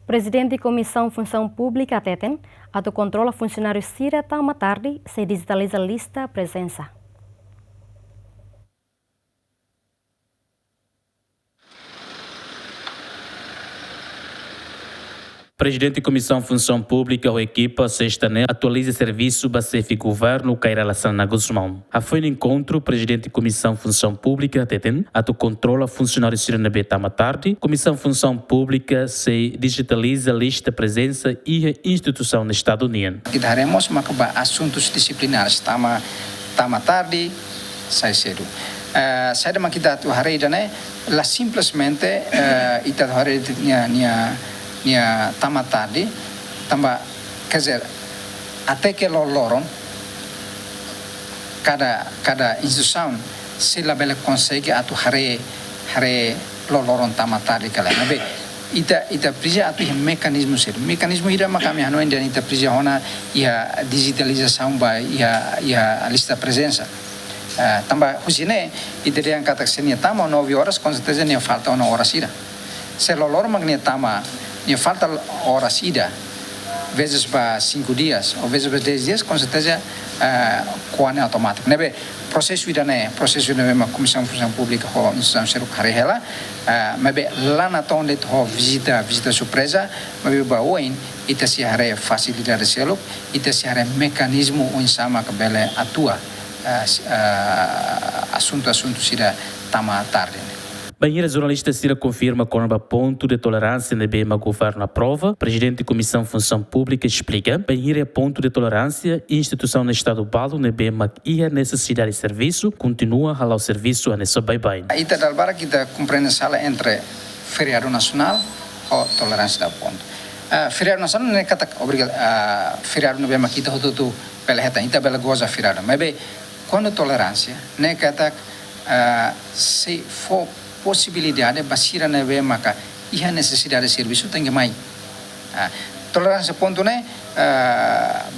Presidente da Comissão Função Pública, Teten, ato controla funcionários Sira tama tarde, se digitaliza lista presença. Presidente da Comissão Função Pública, ou equipa, sexta-né, atualiza serviço base governo que relação na Guzmão. A foi no encontro, Presidente da Comissão Função Pública, Teten, atu controla funcionários Siranabê tama tarde, Comissão Função Pública se digitaliza lista presença e a instituição no Estado União. Daremos assuntos disciplinares tama tarde, sai cedo. Saya dah kita tu hari ini, lah simplesmente ita hari nia tama tarde, tambah quer dizer, até que loloron cada instituição se lá bela consegue atu hari loloron tama tarde kala. Nabe ita precisa atu mecanismo ser. Mecanismo ida makami hanu ainda ita precisa hona ia digitalização ba ia lista presença. Tambah husine ita dia kata senia tama 9 horas com certeza nem falta 1 hora sida. Se lolor magnia tama nem falta horas ida, vezes para 5 dias, ou vezes para 10 dias, com certeza, coane automático. Nebe processo ida processo ida uma comissão de função pública, ou instituição seru carregela, mas lá na tonde ho visita surpresa, mas ba oin ita se hare facilidade selo, ita se hare mecanismo o insama que bele atua assunto sida tama tarde. Banheira jornalista Cira confirma que o ponto de tolerância na BEMA governo aprova. Presidente da Comissão Função Pública explica. Banheira é ponto de tolerância e instituição no Estado Balo na BEMA e a necessidade de serviço continua a ralar o serviço a nessa bye-bye. Ita dalbara kita compreende sala entre feriado nacional ou tolerância da ponto. Feriado nacional não é kata obrigado feriado na BEMA kita hotutu pela reta ita bela goza feriado. Mas bem quando tolerância né kata se for possibilidade basira na be maka ia necessidade de serviço tem que mais tolerância ponto né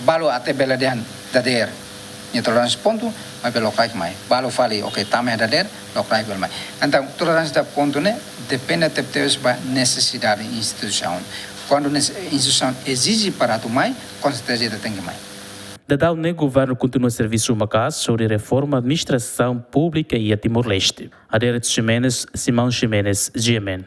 balo até bela dan dader e tolerância ponto mas belo cai mais balo fale ok também dader lo cai belo mais então tolerância da ponto né depende de ba necessidade instituição quando instituição exige para tu mais com certeza tem que mais. Dadal ne governo continua serviço macas sobre reforma administração pública e a Timor-Leste. Adere Ximenes, Simão Ximenes, GMN.